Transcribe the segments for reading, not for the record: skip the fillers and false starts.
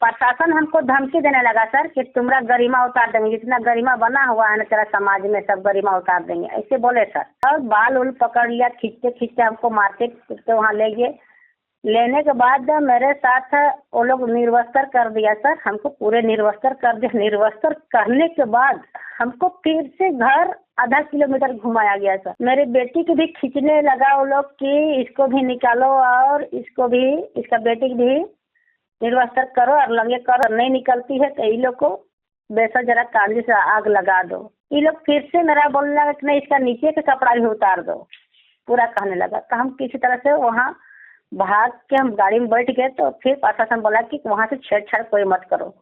प्रशासन हमको धमकी देने लगा सर कि तुम्हारा गरिमा उतार देंगे, जितना गरिमा बना हुआ है ना तेरा समाज में सब गरिमा उतार देंगे, ऐसे बोले सर। और बाल उल पकड़ लिया, खींचते खींचते हमको मार्केट से वहाँ ले गए। लेने के बाद मेरे साथ वो लोग निर्वस्त्र कर दिया सर, हमको पूरे निर्वस्त्र कर दिया। निर्वस्त्र करने के बाद हमको फिर से घर आधा किलोमीटर घुमाया गया सर। मेरी बेटी को भी खींचने लगा वो लोग कि इसको भी निकालो और इसको भी, इसका बेटी को भी निर्वस्त्र करो और लंगे करो, नहीं निकलती है तो ये लोग को बेशक जरा कांजी से आग लगा दो। ये लोग फिर से मेरा बोलने लगा कि नहीं इसका नीचे का कपड़ा भी उतार दो, पूरा कहने लगा। तो हम किसी तरह से वहाँ भाग के हम गाड़ी में बैठ गए। तो फिर प्रशासन बोला कि वहाँ से छेड़छाड़ कोई मत करो।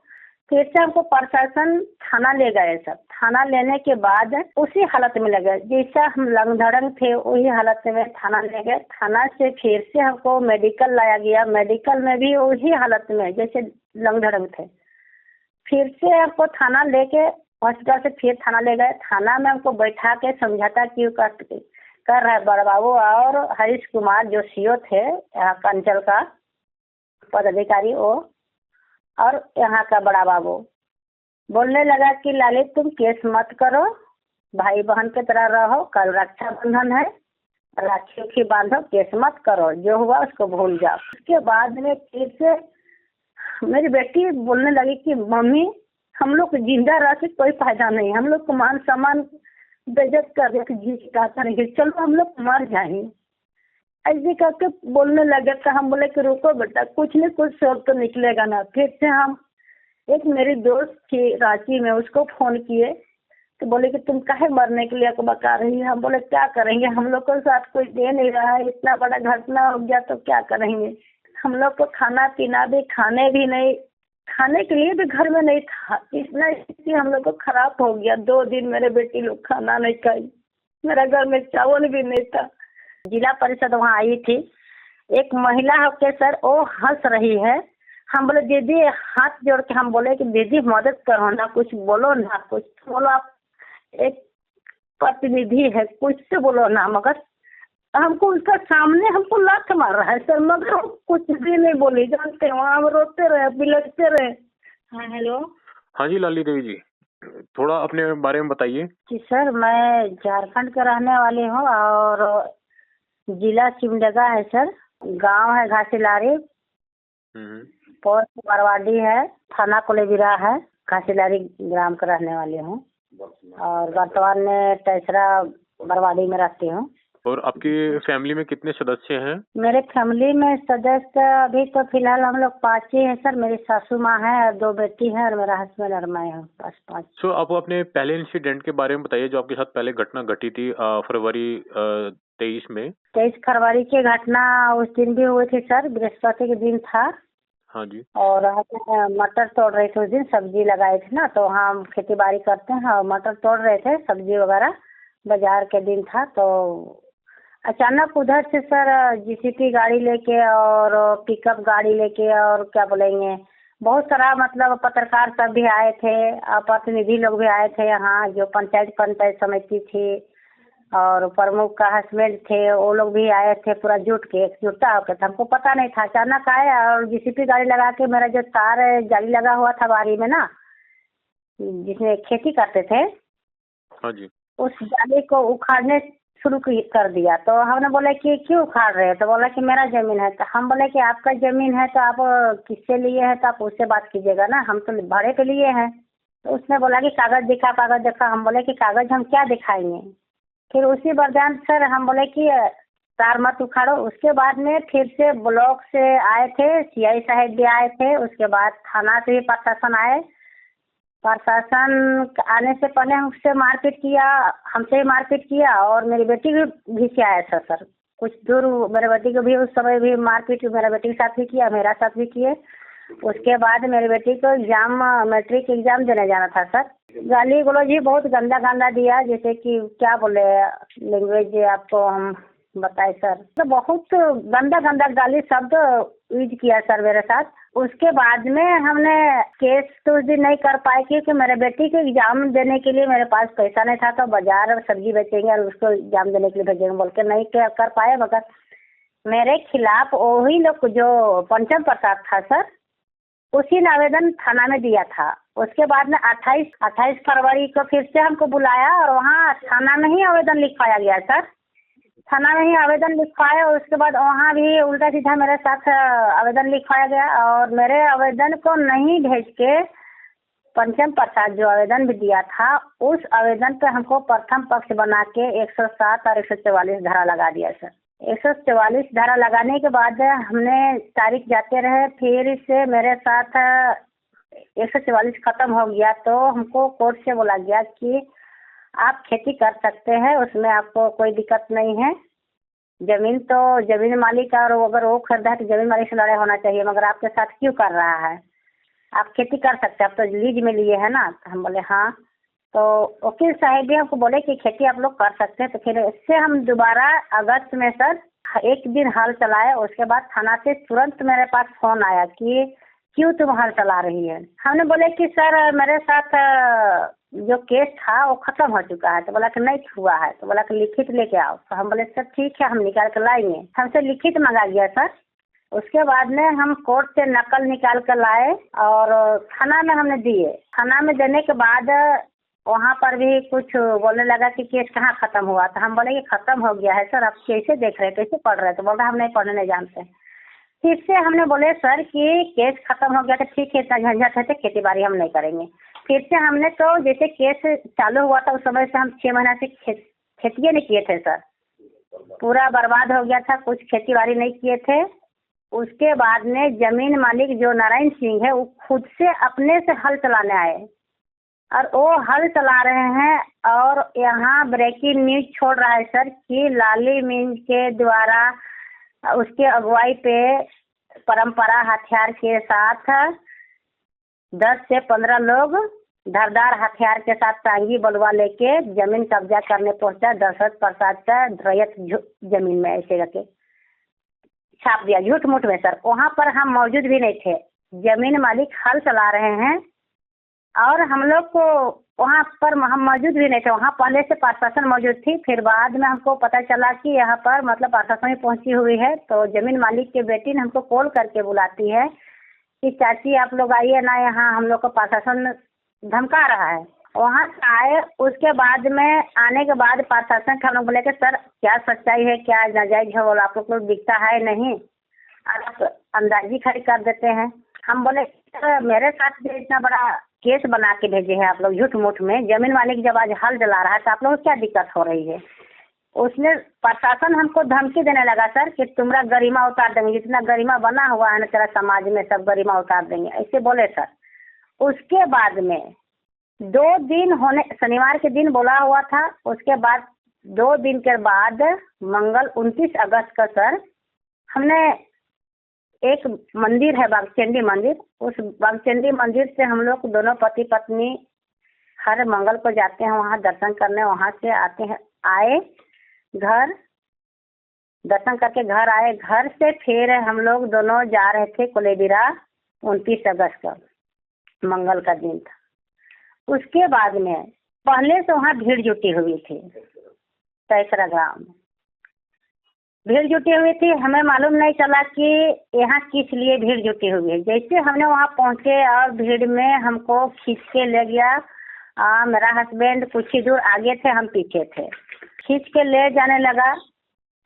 फिर से हमको प्रशासन थाना ले गए सर। थाना लेने के बाद उसी हालत में लगे जैसा हम लंगधड़ंग थे, वही हालत में थाना ले गए। थाना से फिर से हमको मेडिकल लाया गया, मेडिकल में भी वही हालत में जैसे लंगधड़ंग थे। फिर से हमको थाना लेके हॉस्पिटल से फिर थाना ले गए। थाना में हमको बैठा के समझाता क्यों कर रहा है बड़ा बाबू और हरीश कुमार जो सीओ थे यहाँ का अंचल का पदाधिकारी वो, और यहाँ का बड़ा बाबू बोलने लगा कि ललित तुम केस मत करो, भाई बहन की तरह रहो, कल रक्षाबंधन है, राखी उखी बांधो, केस मत करो, जो हुआ उसको भूल जाओ। उसके बाद में फिर से मेरी बेटी बोलने लगी कि मम्मी हम लोग जिंदा रह के कोई फायदा नहीं, हम लोग को मान सम्मान बेइज्जत कर रहे जी क्या करेंगे, चलो हम लोग मर जाएंगे, ऐसे करके बोलने लगे। तो हम बोले कि रुको बेटा, कुछ न कुछ सब तो निकलेगा ना। फिर से हम एक मेरी दोस्त थी रांची में, उसको फोन किए तो बोले कि तुम काहे मरने के लिए को बता रही है। हम बोले क्या करेंगे, हम लोग के साथ कोई दे नहीं रहा है, इतना बड़ा घटना हो गया तो क्या करेंगे। हम लोग को खाना पीना भी, खाने भी नहीं, खाने के लिए भी घर में नहीं था। इतना स्थिति हम लोग को खराब हो गया। 2 दिन मेरे बेटी लोग खाना नहीं खाई, मेरा घर में चावल भी नहीं था। जिला परिषद वहाँ आई थी, एक महिला होके सर वो हंस रही है। हम बोले दीदी, हाथ जोड़ के हम बोले कि दीदी मदद करो ना, कुछ बोलो ना, कुछ बोलो, आप एक प्रतिनिधि है, कुछ तो बोलो ना। मगर हमको उसका सामने हमको लात मार रहा है सर, मगर वो कुछ भी नहीं बोली। जानते हो हम रोते रहे, बिलखते रहे। हाँ हेलो। हाँ जी लाली देवी जी, थोड़ा अपने बारे में बताइए। जी सर, मैं झारखंड के रहने वाली हूँ और जिला सिमडेगा है सर, गांव है घासीलारी, पोस्ट बरवाडी है, थाना कोलेबिरा है, घासीलारी ग्राम का रहने वाली हूँ और वर्तमान में टेसरा बरवाडी में रहती हूँ। और आपकी फैमिली में कितने सदस्य हैं? मेरे फैमिली में सदस्य अभी तो फिलहाल हम लोग 5 ही हैं सर। मेरी सासू माँ है और 2 बेटी हैं और मेरा हस्बैंड और मैं हूँ, बस 5। सो आप अपने पहले इंसिडेंट के बारे में बताइए जो आपके साथ पहले घटना घटी थी फरवरी 23 में। 23 फरवरी की घटना उस दिन भी हुई थी सर, बृहस्पति के दिन था। हाँ जी। और हम मटर तोड़ रहे थे उस दिन, सब्जी लगाए थे ना, तो हम खेती बाड़ी करते हैं और मटर तोड़ रहे थे, सब्जी वगैरह, बाजार के दिन था। तो अचानक उधर से सर जीसीपी गाड़ी लेके और पिकअप गाड़ी लेके और क्या बोलेंगे, बहुत सारा मतलब पत्रकार सब भी आए थे और प्रतिनिधि लोग भी आए थे यहाँ, जो पंचायत समिति थी और प्रमुख का हस्बैंड थे, वो लोग भी आए थे, पूरा जुट के एकजुटता होकर। हमको पता नहीं था, अचानक आए और जीसीपी गाड़ी लगा के मेरा जो तार जाली लगा हुआ था बारी में ना, जिसमें खेती करते थे, हाँ जी, उस जाली को उखाड़ने शुरू कर दिया। तो हमने बोला कि क्यों उखाड़ रहे हैं, तो बोला कि मेरा जमीन है। तो हम बोले कि आपका जमीन है तो आप किससे लिए हैं, तो आप उससे बात कीजिएगा ना, हम तो भाड़े पे लिए हैं। तो उसने बोला कि कागज दिखा, कागज देखा। हम बोले कि कागज हम क्या दिखाएंगे। फिर उसी वरदान सर हम बोले कि तार मत उखाड़ो। उसके बाद में फिर से ब्लॉक से आए थे, सीआई साहब भी आए थे, उसके बाद थाना से भी प्रशासन आए। प्रशासन आने से पहले हमसे मारपीट किया, हमसे ही मारपीट किया और मेरी बेटी भी से आया था सर, कुछ दूर मेरे बेटी को भी उस समय भी मारपीट मेरा बेटी के साथ भी किया, मेरा साथ भी किए। उसके बाद मेरी बेटी को एग्जाम, मैट्रिक एग्जाम देने जाना था सर। गाली गलौज ही बहुत गंदा गंदा दिया, जैसे कि क्या बोले लैंग्वेज आपको हम बताए सर, तो बहुत गंदा गंदा गाली शब्द यूज किया सर मेरे साथ। उसके बाद में हमने केस तो उस दिन नहीं कर पाए क्योंकि मेरे बेटी को एग्जाम देने के लिए मेरे पास पैसा नहीं था, तो बाजार सब्जी बेचेंगे और उसको एग्जाम देने के लिए भेजेंगे बोल के नहीं कर पाए। मगर मेरे खिलाफ वही लोग जो पंचम प्रसाद था सर, उसी ने आवेदन थाना में दिया था। उसके बाद में 28 फरवरी को फिर से हमको बुलाया और वहाँ थाना में ही आवेदन लिखवाया गया सर। थाना में ही आवेदन लिखवाया, उसके बाद वहाँ भी उल्टा सीधा मेरे साथ आवेदन लिखवाया गया और मेरे आवेदन को नहीं भेज के पंचम प्रसाद जो आवेदन भी दिया था उस आवेदन पे हमको प्रथम पक्ष बना के 107 और 144 धारा लगा दिया सर। 144 धारा लगाने के बाद हमने तारीख जाते रहे, फिर से मेरे साथ 144 खत्म हो गया तो हमको कोर्ट से बोला गया कि आप खेती कर सकते हैं, उसमें आपको कोई दिक्कत नहीं है। जमीन तो जमीन मालिक और अगर वो खरीदा है तो जमीन मालिक से लड़ाई होना चाहिए, मगर आपके साथ क्यों कर रहा है, आप खेती कर सकते हैं, आप तो लीज में लिए है ना। तो हम बोले हाँ। तो वकील साहब भी हमको बोले कि खेती आप लोग कर सकते हैं। तो फिर इससे हम दोबारा अगस्त में सर एक दिन हल चलाए। उसके बाद थाना से तुरंत मेरे पास फोन आया कि क्यों तुम हल चला रही है। हमने बोले कि सर मेरे साथ जो केस था वो खत्म हो चुका है। तो बोला कि नहीं हुआ है। तो बोला कि लिखित लेके आओ। तो हम बोले सर ठीक है, हम निकाल कर लाएंगे। हमसे लिखित मंगा गया सर। उसके बाद में हम कोर्ट से नकल निकाल कर लाए और थाना में हमने दिए। थाना में देने के बाद वहाँ पर भी कुछ बोलने लगा कि केस कहाँ खत्म हुआ। तो हम बोले कि खत्म हो गया है सर, आप कैसे देख रहे हैं, कैसे पढ़ रहे हैं। तो बोल रहा हम नहीं पढ़ने नहीं जानते। फिर से हमने बोले सर कि केस खत्म हो गया तो ठीक है, इतना झंझट है तो खेती बाड़ी हम नहीं करेंगे। फिर से हमने तो जैसे केस चालू हुआ था उस समय से हम 6 महीना से खेती नहीं किए थे सर, पूरा बर्बाद हो गया था, कुछ खेती बाड़ी नहीं किए थे। उसके बाद में जमीन मालिक जो नारायण सिंह है वो खुद से अपने से हल चलाने आए और वो हल चला रहे हैं और यहाँ ब्रेकिंग न्यूज छोड़ रहा है सर कि लाली मीन के द्वारा उसके अगुवाई पे परंपरा हथियार के साथ 10 से 15 लोग धारदार हथियार के साथ टांगी बलुआ लेके जमीन कब्जा करने पहुंचा। दशरथ प्रसाद का रैयत जमीन में ऐसे करके छाप दिया झूठ मूठ में सर। वहाँ पर हम मौजूद भी नहीं थे, जमीन मालिक हल चला रहे हैं और हम लोग को वहाँ पर हम मौजूद भी नहीं थे। वहाँ पहले से प्रशासन मौजूद थी, फिर बाद में हमको पता चला कि यहाँ पर मतलब प्रशासन ही पहुँची हुई है। तो जमीन मालिक के बेटी ने हमको कॉल करके बुलाती है कि चाची आप लोग आइए ना, यहाँ हम लोग को प्रशासन धमका रहा है। वहाँ से आए, उसके बाद में आने के बाद प्रशासन के हम लोग बोले कि सर क्या सच्चाई है, क्या नाजायज है, बोला आप लोग को दिखता है नहीं, आप अंदाजी खड़ी कर देते हैं। हम बोले मेरे साथ भी इतना बड़ा केस बना के भेजे हैं आप लोग झूठ मूठ में, जमीन मालिक जब आज हल जला रहा है तो आप लोग को क्या दिक्कत हो रही है। उसने प्रशासन हमको धमकी देने लगा सर कि तुम्हारा गरिमा उतार देंगे, जितना गरिमा बना हुआ है ना तेरा समाज में सब गरिमा उतार देंगे, ऐसे बोले सर। उसके बाद में 2 दिन होने, शनिवार के दिन बोला हुआ था, उसके बाद 2 दिन के बाद मंगल 29 अगस्त का सर हमने एक मंदिर है बागचंडी मंदिर, उस बागचंडी मंदिर से हम लोग दोनों पति पत्नी हर मंगल को जाते हैं वहाँ दर्शन करने। वहाँ से आते हैं, आए घर दर्शन करके घर आए, घर से फिर हम लोग दोनों जा रहे थे कोलेबिरा 29 अगस्त का मंगल का दिन था। उसके बाद में पहले से वहाँ भीड़ जुटी हुई थी, तैसरा गाँव में भीड़ जुटी हुई थी। हमें मालूम नहीं चला कि यहाँ किस लिए भीड़ जुटी हुई है। जैसे हमने वहाँ पहुँचे और भीड़ में हमको खींच के ले गया। मेरा हस्बैंड कुछ ही दूर आगे थे, हम पीछे थे, खींच के ले जाने लगा।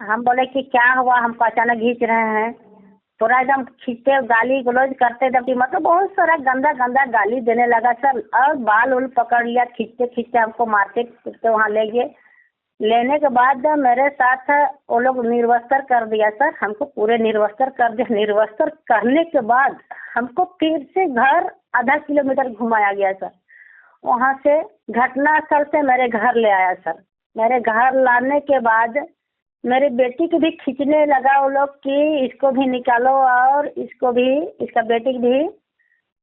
हम बोले कि क्या हुआ, हमको अचानक खींच रहे हैं। पूरा एकदम खींचते गाली गलौज करते जबकि मतलब बहुत सारा गंदा गंदा गाली देने लगा सर, और बाल उल पकड़ लिया, खींचते खींचते हमको मारते पीटते वहाँ ले गए। लेने के बाद मेरे साथ वो लोग निर्वस्त्र कर दिया सर, हमको पूरे निर्वस्त्र कर दिया। निर्वस्त्र करने के बाद हमको फिर से घर आधा किलोमीटर घुमाया गया सर। वहाँ से घटनास्थल से मेरे घर ले आया सर। मेरे घर लाने के बाद मेरी बेटी को भी खींचने लगा वो लोग कि इसको भी निकालो और इसको भी, इसका बेटी को भी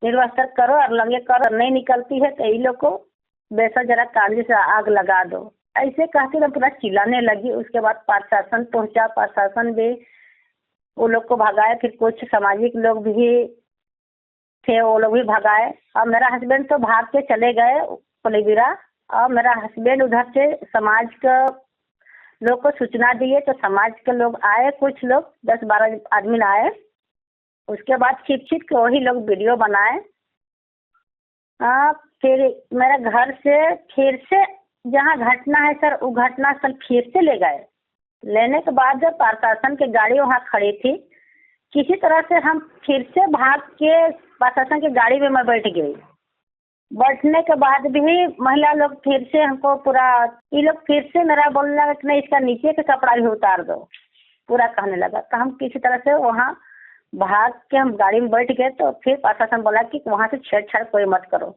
निर्वस्त्र करो और लंगे करो, नहीं निकलती है तो इन लोग को बेसा जरा कांजी से आग लगा दो, ऐसे कहते तो पूरा चिल्लाने लगी। उसके बाद प्रशासन पहुंचा, प्रशासन भी वो लोग को भगाए, फिर कुछ सामाजिक लोग भी थे वो लोग भी भगाए और मेरा हस्बैंड तो भाग के चले गए कोलेबिरा। और मेरा हस्बैंड उधर से समाज का लोग को सूचना दिए तो समाज के लोग आए, कुछ लोग 10-12 आदमी आए उसके बाद छिप छिप के वही लोग वीडियो बनाए। फिर मेरे घर से फिर से जहाँ घटना है सर, वो घटना स्थल फिर से ले गए। लेने के बाद जब प्रशासन की गाड़ी वहाँ खड़ी थी, किसी तरह से हम फिर से भाग के प्रशासन की गाड़ी में मैं बैठ गई। बैठने के बाद भी महिला लोग फिर से हमको पूरा, ये लोग फिर से मेरा बोलने लगा कि नहीं, इसका नीचे का कपड़ा भी उतार दो, पूरा कहने लगा। तो हम किसी तरह से वहाँ भाग के हम गाड़ी में बैठ गए। तो फिर प्रशासन बोला कि वहाँ से छेड़छाड़ कोई मत करो।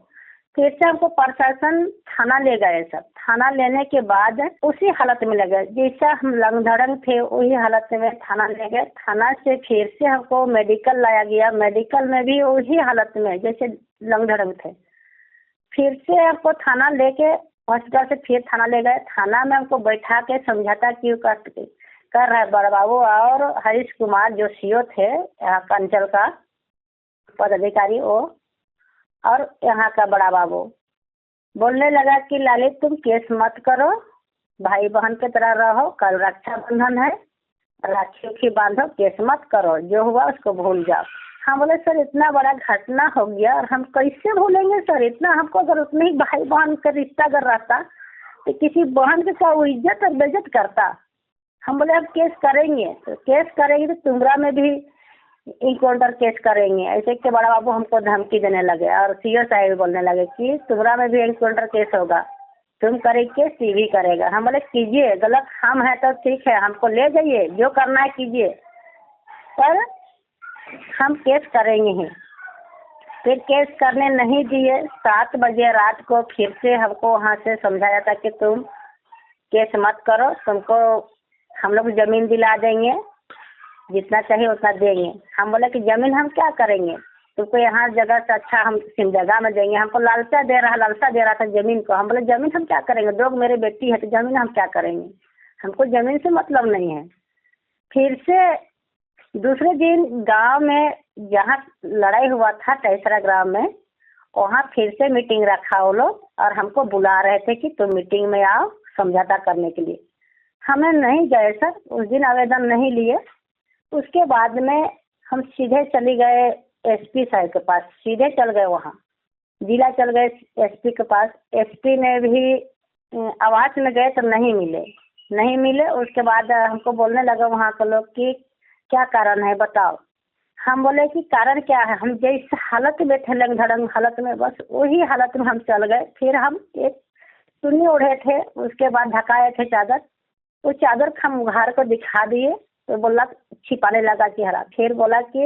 फिर से हमको प्रशासन थाना ले गए सर। थाना लेने के बाद उसी हालत में लगे जैसा हम लंगधड़ंग थे, वही हालत में थाना ले गए। थाना से फिर से हमको मेडिकल लाया गया। मेडिकल में भी वही हालत में जैसे लंगधड़ंग थे। फिर से हमको थाना लेके हॉस्पिटल से फिर थाना ले गए। थाना में हमको बैठा के समझाता क्यों कर रहा है बड़ा बाबू और हरीश कुमार जो सीओ थे यहाँ का अंचल का पदाधिकारी, वो और यहाँ का बड़ा बाबू बोलने लगा कि ललित तुम केस मत करो, भाई बहन की तरह रहो, कल रक्षाबंधन है, राखी उखी बांधो, केस मत करो, जो हुआ उसको भूल जाओ। हम बोले सर इतना बड़ा घटना हो गया और हम कैसे भूलेंगे सर, इतना हमको अगर उतने ही भाई बहन का रिश्ता अगर रहता तो किसी बहन के क्या वो इज्जत और बेइज्जत करता। हम बोले अब केस करेंगे, तो केस करेंगे तो तुमरा में भी इनकाउंटर केस करेंगे। ऐसे के बड़ा बाबू हमको धमकी देने लगे और सीओ साहब बोलने लगे कि तुमरा में भी इनकाउंटर केस होगा, तुम करेंगे सीवी करेगा। हम बोले कीजिए, गलत हम है तो ठीक है, हमको ले जाइए, जो करना है कीजिए, पर हम केस करेंगे ही। फिर केस करने नहीं दिए। 7 बजे रात को फिर से हमको वहाँ से समझाया था कि तुम केस मत करो, तुमको हम लोग जमीन दिला देंगे, जितना चाहिए उतना देंगे। हम बोले कि जमीन हम क्या करेंगे, तुमको यहाँ जगह से अच्छा हम सिमजगा में देंगे। हमको लालसा दे रहा था जमीन को। हम बोले जमीन हम क्या करेंगे, दो मेरी बेटी है तो जमीन हम क्या करेंगे, हमको जमीन से मतलब नहीं है। फिर से दूसरे दिन गांव में जहाँ लड़ाई हुआ था तेसरा ग्राम में, वहाँ फिर से मीटिंग रखा वो लोग और हमको बुला रहे थे कि तुम मीटिंग में आओ समझौता करने के लिए। हमें नहीं गए सर, उस दिन आवेदन नहीं लिए। उसके बाद में हम सीधे चले गए एसपी साहब के पास, सीधे चल गए वहाँ जिला चल गए एसपी के पास। एसपी ने भी आवास में गए तो नहीं मिले। उसके बाद हमको बोलने लगा वहाँ के लोग कि क्या कारण है बताओ। हम बोले कि कारण क्या है, हम जिस हालत में थे लंगधड़ंग हालत में, बस वही हालत में हम चल गए। फिर हम एक चुन्नी ओढ़े थे, उसके बाद ढकाए थे चादर, वो चादर हम घर को दिखा दिए तो बोला छिपाने लगा कि हरा। फिर बोला कि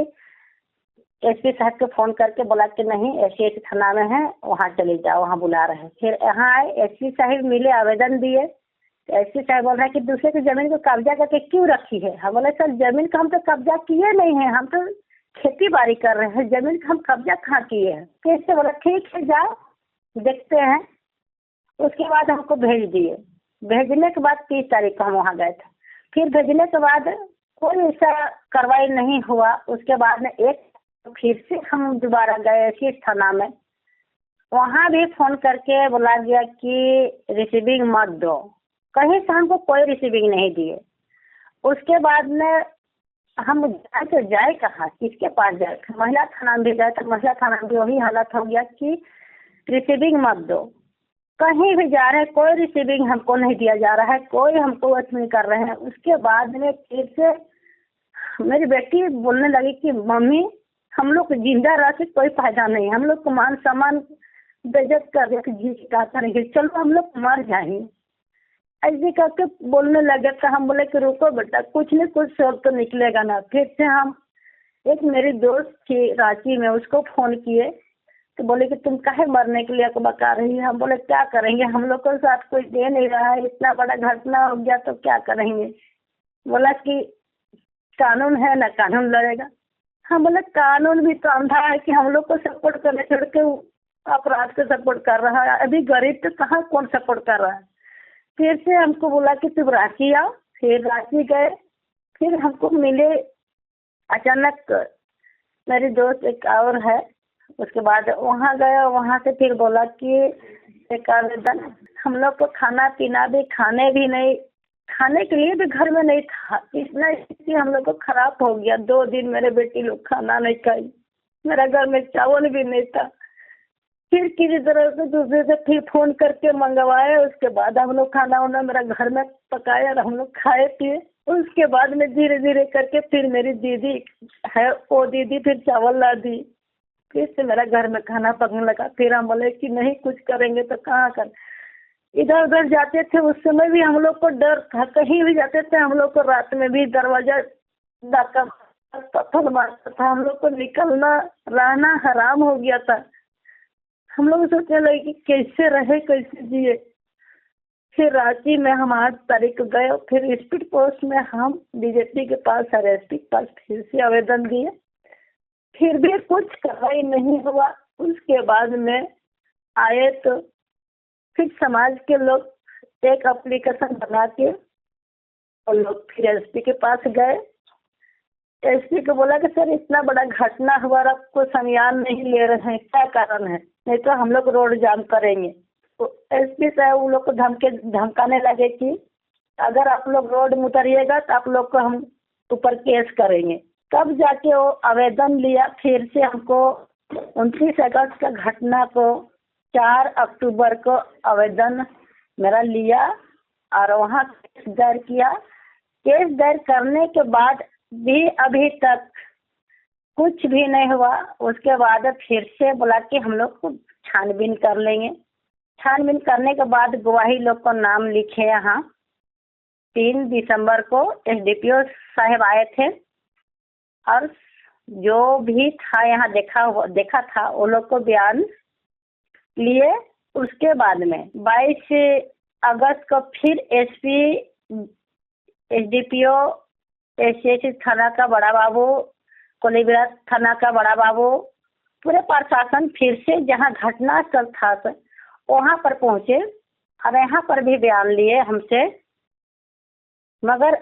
एसपी साहब को फोन करके बोला कि नहीं ऐसे थाना में है, वहाँ चले जाओ, वहाँ बुला रहे हैं। फिर यहाँ आए, एसपी साहब मिले, आवेदन दिए। एसपी साहब बोल रहा है कि दूसरे की जमीन को कब्जा करके क्यों रखी है। हम बोले सर जमीन का हम तो कब्जा किए नहीं है, हम तो खेती बाड़ी कर रहे हैं, जमीन का हम कब्जा कहाँ किए हैं। कैसे बोला ठीक है जाओ देखते हैं। उसके बाद हमको भेज दिए। भेजने के बाद 30 तारीख को हम वहाँ गए थे। फिर भेजने के बाद कोई ऐसा कार्रवाई नहीं हुआ। उसके बाद में एक फिर से हम दोबारा गए इसी थाना में, वहाँ भी फोन करके बोला गया कि रिसीविंग मत दो। कहीं से हमको कोई रिसीविंग नहीं दिए। उसके बाद में हम जाए तो जाए कहाँ, किसके पास जाए। महिला थाना में भी गए तो महिला थाना में भी वही हालत हो गया कि रिसीविंग मत दो। कहीं भी जा रहे हैं कोई रिसीविंग हमको नहीं दिया जा रहा है, कोई हमको वक्त नहीं कर रहे हैं। उसके बाद में फिर से मेरी बेटी बोलने लगी कि मम्मी हम लोग जिंदा रह के कोई फायदा नहीं, हम लोग को मान सम्मान बेइज्जत कर रहे जी कहता नहीं, चलो हम लोग मर जाएंगे ऐसे करके बोलने लगे। तो हम बोले कि रुको बेटा, कुछ न कुछ सब तो निकलेगा ना। फिर से हम एक मेरी दोस्त थी रांची में, उसको फोन किए तो बोले कि तुम काहे मरने के लिए बता रही है। हम बोले क्या करेंगे, हम लोग के साथ कोई दे नहीं रहा है, इतना बड़ा घटना हो गया तो क्या करेंगे। बोला कि कानून है ना, कानून लड़ेगा। हम बोले कानून भी तो अंधा है कि हम लोग को सपोर्ट करने छोड़ के अपराध को सपोर्ट कर रहा है। अभी गरीब तो कहाँ कौन सपोर्ट कर रहा है। फिर से हमको बोला कि तुम रांची आओ। फिर रांची गए। फिर हमको मिले अचानक मेरी दोस्त एक और है। उसके बाद वहाँ गया, वहाँ से फिर बोला कि एक आवेदन, हम लोग को खाना पीना भी खाने भी नहीं खाने के लिए भी घर में नहीं था। इतना स्थिति हम लोग को खराब हो गया। 2 दिन मेरे बेटी लोग खाना नहीं खाई, मेरा घर में चावल भी नहीं था। फिर किसी तरह से दूसरे से फिर फोन करके मंगवाए, उसके बाद हम लोग खाना वाना मेरा घर में पकाया और हम लोग खाए पिए। उसके बाद में धीरे धीरे करके फिर मेरी दीदी है, वो दीदी फिर चावल ला दी, फिर से मेरा घर में खाना पकने लगा। फिर हम बोले कि नहीं कुछ करेंगे तो कहाँ कर, इधर उधर जाते थे उस समय भी हम लोग को डर था। कहीं भी जाते थे हम लोग को रात में भी दरवाजा डाका पत्थर मारता था। हम लोग को निकलना रहना हराम हो गया था। हम लोग सोचने लगे कि कैसे रहे कैसे जिए। फिर रांची में हम 8 तारीख को गए। फिर स्पीड पोस्ट में हम डीजीपी के पास, आरएसपी के पास फिर से आवेदन दिए। फिर भी कुछ कार्रवाई नहीं हुआ। उसके बाद में आए तो फिर समाज के लोग एक एप्लीकेशन बना के और लोग फिर एसपी के पास गए। एसपी को बोला कि सर इतना बड़ा घटना हुआ और आपको संज्ञान नहीं ले रहे हैं, क्या कारण है, नहीं तो हम लोग रोड जाम करेंगे। तो एसपी साहब उन लोग को धमकाने लगे कि अगर आप लोग रोड में उतरिएगा तो आप लोग को हम ऊपर केस करेंगे। तब जाके वो आवेदन लिया। फिर से हमको 29 अगस्त का घटना को 4 अक्टूबर को आवेदन मेरा लिया और वहाँ केस दर्ज किया। केस दर्ज करने के बाद भी अभी तक कुछ भी नहीं हुआ। उसके बाद फिर से बोला कि हम लोग को छानबीन कर लेंगे। छानबीन करने के बाद गवाही लोग को नाम लिखे। यहाँ 3 दिसंबर को एसडीपीओ साहब आए थे और जो भी था यहाँ देखा था वो लोग को बयान लिए। उसके बाद में 22 अगस्त को फिर एसपी, एसडीपीओ, एसएससी थाना का बड़ा बाबू, कोलीबिरा थाना का बड़ा बाबू, पूरे प्रशासन फिर से जहाँ घटना स्थल था वहाँ पर पहुँचे और यहाँ पर भी बयान लिए हमसे। मगर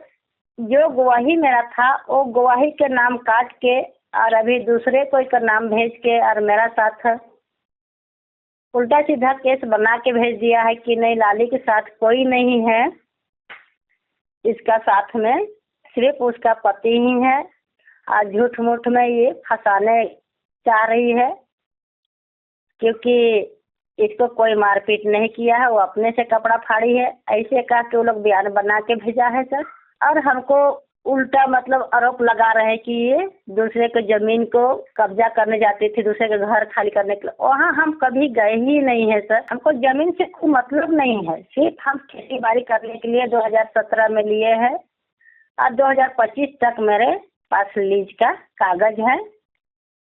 जो गवाही मेरा था वो गवाही के नाम काट के और अभी दूसरे कोई का नाम भेज के और मेरा साथ उल्टा सीधा केस बना के भेज दिया है कि नहीं लाली के साथ कोई नहीं है, इसका साथ में सिर्फ उसका पति ही है और झूठ मूठ में ये फंसाने चाह रही है, क्योंकि इसको कोई मारपीट नहीं किया है, वो अपने से कपड़ा फाड़ी है। ऐसे कह के वो लोग बयान बना के भेजा है सर। और हमको उल्टा मतलब आरोप लगा रहे हैं कि ये दूसरे के जमीन को कब्जा करने जाती थी, दूसरे के घर खाली करने के लिए। वहाँ हम कभी गए ही नहीं है सर। हमको जमीन से कोई मतलब नहीं है। सिर्फ हम खेती बाड़ी करने के लिए 2017 में लिए हैं और 2025 तक मेरे पास लीज का कागज है,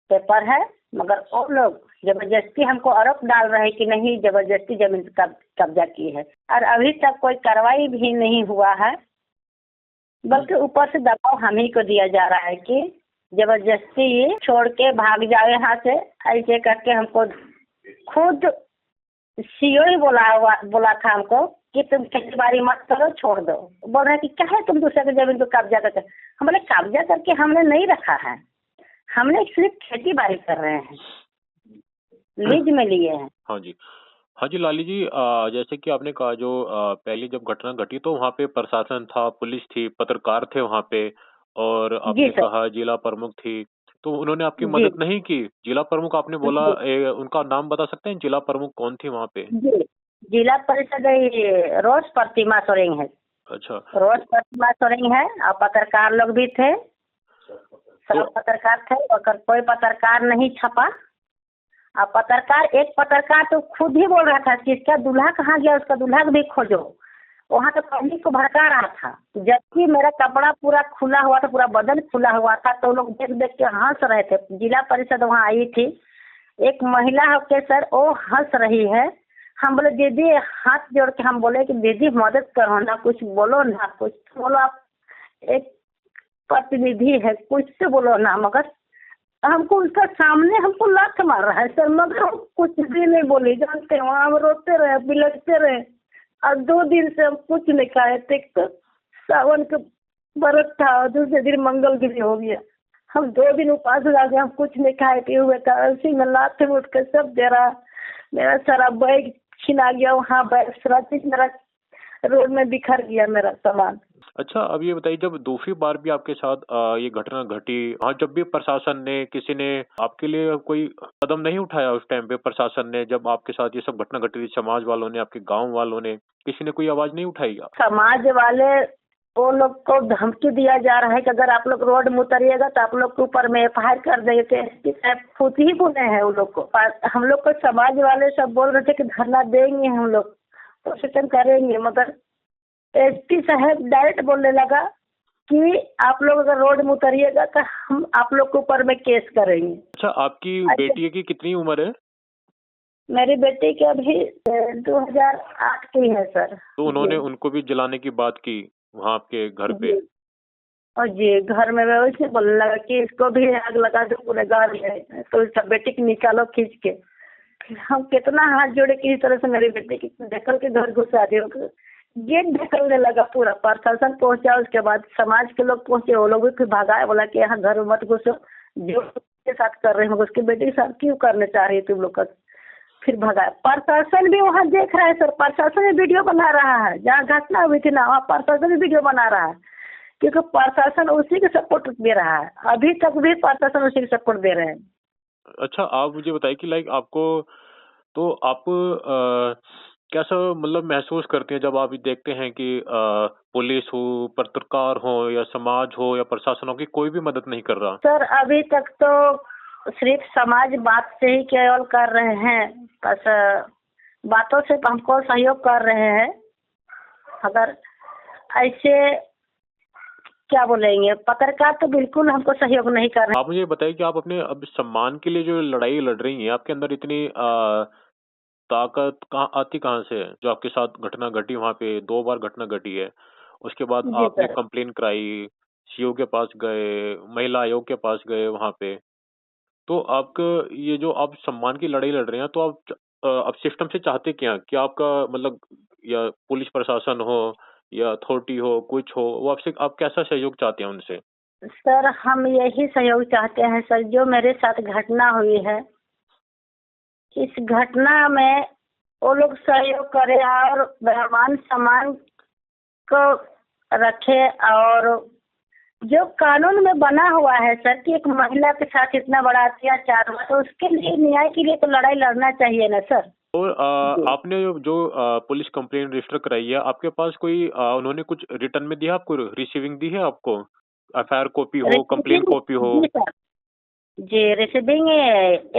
पेपर है। मगर वो लोग जबरदस्ती हमको आरोप डाल रहे हैं कि नहीं जबरदस्ती जमीन कब्जा की है और अभी तक कोई कार्रवाई भी नहीं हुआ है, बल्कि ऊपर से दबाव हम ही को दिया जा रहा है कि जबरदस्ती ये छोड़ के भाग जाओ यहाँ से। ऐसे करके हमको खुद सीओ ही बोला था हमको कि तुम खेती बाड़ी मत करो, छोड़ दो। बोल रहे कि क्या है तुम दूसरे की जमीन को कब्जा करके। हम बोले कब्जा करके हमने नहीं रखा है, हमने सिर्फ खेती बाड़ी कर रहे हैं, लीज में लिए हैं। हाँ जी लाली जी, जैसे कि आपने कहा जो पहले जब घटना घटी तो वहाँ पे प्रशासन था, पुलिस थी, पत्रकार थे वहाँ पे, और आपने कहा जिला प्रमुख थी, तो उन्होंने आपकी मदद नहीं की। जिला प्रमुख आपने बोला, उनका नाम बता सकते हैं? जिला प्रमुख कौन थी वहाँ पे? जिला परिषद रोज प्रतिमा सोरेंग है। अच्छा, रोज प्रतिमा सोरेंग है और पत्रकार लोग भी थे, सब पत्रकार थे। और कोई पत्रकार नहीं छपा। और पत्रकार, एक पत्रकार तो खुद ही बोल रहा था कि इसका दूल्हा कहाँ गया, उसका दूल्हा भी खोजो। वहाँ तो पब्लिक को भड़का रहा था, जबकि मेरा कपड़ा पूरा खुला हुआ था, पूरा बदन खुला हुआ था। तो लोग देख देख के हंस रहे थे। जिला परिषद वहाँ आई थी, एक महिला होके सर वो हंस रही है। हम बोले दीदी, हाथ जोड़ के हम बोले कि दीदी मदद करो ना, कुछ बोलो ना, कुछ बोलो, आप एक प्रतिनिधि है, कुछ तो बोलो ना। मगर हमको उसका सामने हमको लात मार रहा है सर, मगर हम कुछ भी नहीं बोली। जानते हैं वहाँ हम रोते रहे, बिलखते रहे और 2 दिन से हम कुछ नहीं खाए थे। तो सावन का व्रत था और दूसरे दिन मंगल गिरी हो गया। हम 2 दिन उपास लगा के हम कुछ नहीं खाए पिए हुए था। उसी में लात उठ कर सब दे रहा। मेरा सारा बैग छिना गया, वहाँ बैग सारा चीज मेरा रोड में बिखर गया मेरा सामान। अच्छा, अब ये बताइए जब दूसरी बार भी आपके साथ ये घटना घटी, हाँ, जब भी प्रशासन ने किसी ने आपके लिए कोई कदम नहीं उठाया उस टाइम पे प्रशासन ने जब आपके साथ ये सब घटना घटी थी, समाज वालों ने, आपके गाँव वालों ने, किसी ने कोई आवाज़ नहीं उठाई क्या? समाज वाले वो लोग को धमकी दिया जा रहा है कि अगर आप लोग रोड में उतरिएगा तो आप लोग के ऊपर में FIR कर देंगे। तो एसपी साहब खुद ही बोले हैं उन लोग को। हम लोग को समाज वाले सब बोल रहे थे कि धरना देंगे, हम लोग प्रोटेस्ट करेंगे, मगर एसपी साहब डायरेक्ट बोलने लगा कि आप लोग अगर रोड में उतरिएगा तो हम आप लोग के ऊपर में केस करेंगे। अच्छा, आपकी बेटी की कितनी उम्र है? मेरी बेटी की अभी 2008 की है सर। तो उन्होंने उनको भी जलाने की बात की वहाँ आपके घर पे? और जी घर में वैसे बोलने लगा कि इसको भी आग लगा दो पूरे घर में, तो सब बेटी की निकालो खींच के। हम कितना हाथ जोड़े कि इस तरह से मेरी बेटी की ढकल के घर घुसा दियो। गेट ढकलने लगा पूरा। प्रशासन पहुंचा, उसके बाद समाज के लोग पहुंचे, वो लोग भी फिर भगाए, बोला कि यहाँ घर मत घुसो, जो के साथ कर रहे हैं उसकी बेटी के साथ क्यों करने चाह रही है तुम लोग का। फिर भगाया। प्रशासन भी वहाँ देख रहा है सर, प्रशासन भी वीडियो बना रहा है, जहाँ घटना हुई थी ना वहाँ प्रशासन भी वीडियो बना रहा है, क्योंकि प्रशासन उसी के सपोर्ट दे रहा है। अभी तक भी प्रशासन उसी के सपोर्ट दे रहे हैं। अच्छा, आप मुझे बताइए कि लाइक आपको तो आप कैसा मतलब महसूस करते हैं जब आप ये देखते हैं कि पुलिस हो, पत्रकार हो या समाज हो या प्रशासन हो कि कोई भी मदद नहीं कर रहा? सर अभी तक तो सिर्फ समाज बात से ही केवल कर रहे हैं, बस बातों से हमको सहयोग कर रहे हैं। अगर ऐसे क्या बोलेंगे, पत्रकार तो बिल्कुल हमको सहयोग नहीं कर रहे। आप मुझे बताइए कि आप अपने अब सम्मान के लिए जो लड़ाई लड़ रही हैं, आपके अंदर इतनी ताकत कहाँ से है? जो आपके साथ घटना घटी वहाँ पे 2 बार घटना घटी है, उसके बाद जी आपने सर। कंप्लेन कराई, सीओ के पास गए, महिला आयोग के पास गए वहाँ पे। तो आपका ये जो आप सम्मान की लड़ाई लड़ रहे हैं, तो आप सिस्टम से चाहते क्या हैं? कि आपका मतलब या पुलिस प्रशासन हो या अथॉरिटी हो, कुछ हो, वो आपसे आप कैसा सहयोग चाहते हैं उनसे? सर हम यही सहयोग चाहते हैं सर, जो मेरे साथ घटना हुई है, इस घटना में वो लोग सहयोग करें और मान सम्मान को रखे। और जो कानून में बना हुआ है सर कि एक महिला के साथ इतना बड़ा अत्याचार हुआ, तो उसके लिए न्याय के लिए तो लड़ाई लड़ना चाहिए ना सर। और आपने जो पुलिस कंप्लेंट रजिस्टर कराई है, आपके पास कोई उन्होंने कुछ रिटर्न में दिया आपको? रिसीविंग दी है आपको? एफआईआर कॉपी हो, कंप्लेंट रिसीविंग कॉपी हो? जी सर, जी रिसीविंग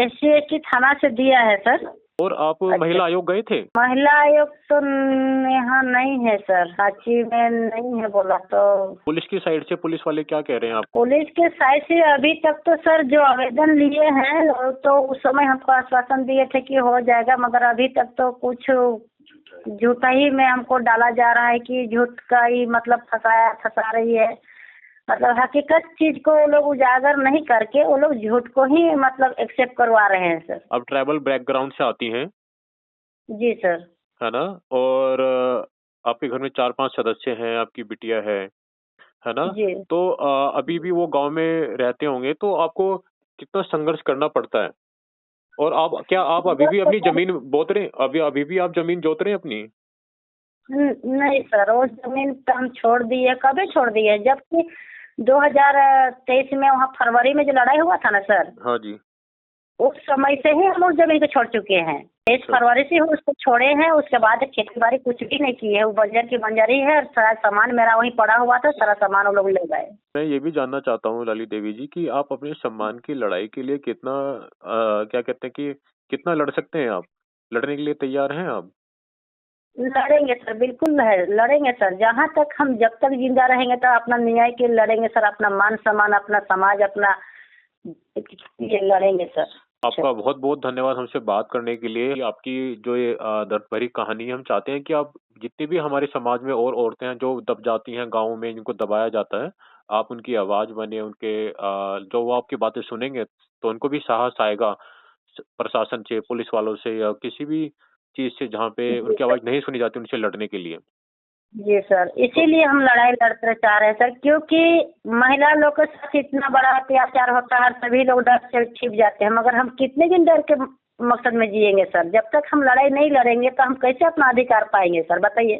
SC थाना से दिया है सर। और आप महिला आयोग गए थे? महिला आयोग तो यहाँ नहीं है सर, सांची में नहीं है बोला तो। पुलिस की साइड से पुलिस वाले क्या कह रहे हैं आपको? पुलिस के साइड से अभी तक तो सर जो आवेदन लिए हैं तो उस समय हमको आश्वासन दिए थे कि हो जाएगा, मगर अभी तक तो कुछ झूठा ही में हमको डाला जा रहा है कि झूठ का ही मतलब फंसा रही है। मतलब हकीकत चीज को वो लोग उजागर नहीं करके वो लोग झूठ को ही मतलब एक्सेप्ट करवा रहे हैं सर। अब ट्राइबल बैकग्राउंड से आती हैं, जी सर। है ना? और आपके घर में 4-5 सदस्य हैं, आपकी बिटिया है ना? जी तो अभी भी वो गांव में रहते होंगे, तो आपको कितना संघर्ष करना पड़ता है? और आप अभी भी अपनी जमीन बोत रहे हैं? अभी भी आप जमीन जोत रहे हैं अपनी? नहीं सर, वो जमीन तो हम छोड़ दिए, कभी छोड़ दिए, जबकि 2023 में वहाँ फरवरी में जो लड़ाई हुआ था ना सर, हाँ जी। उस समय से ही हम उस जमीन को छोड़ चुके हैं। 23 फरवरी से हम उसको छोड़े हैं, उसके बाद खेती बाड़ी कुछ भी नहीं की है। वो बंजर की बंजरी है और सारा सामान मेरा वहीं पड़ा हुआ था, सारा सामान वो लोग ले गए। मैं ये भी जानना चाहता हूँ लाली देवी जी कि आप अपने सम्मान की लड़ाई के लिए कितना क्या कहते हैं कि कितना लड़ सकते हैं आप? लड़ने के लिए तैयार हैं आप? लड़ेंगे सर, बिल्कुल है, लड़ेंगे सर। जहाँ तक हम जब तक जिंदा रहेंगे तो अपना न्याय के लड़ेंगे सर, अपना मान सम्मान, अपना समाज, अपना ये लड़ेंगे सर। आपका बहुत बहुत धन्यवाद हमसे बात करने के लिए। आपकी जो ये दर्द भरी कहानी है, हम चाहते हैं कि आप जितनी भी हमारे समाज में और औरतें हैं जो दब जाती हैं गाँव में, जिनको दबाया जाता है, आप उनकी आवाज़ बने, उनके जो वो आपकी बातें सुनेंगे तो उनको भी साहस आएगा प्रशासन से, पुलिस वालों से या किसी भी चीज़ से जहाँ पे जी उनकी सर। आवाज़ नहीं सुनी जाती, उनसे लड़ने के लिए। जी सर, इसीलिए हम लड़ाई लड़ते चाह रहे हैं सर, क्योंकि महिला लोग के साथ इतना बड़ा अत्याचार होता है, सभी लोग डर से छिप जाते हैं। मगर हम कितने दिन डर के मकसद में जिएंगे सर? जब तक हम लड़ाई नहीं लड़ेंगे तो हम कैसे अपना अधिकार पाएंगे सर, बताइए।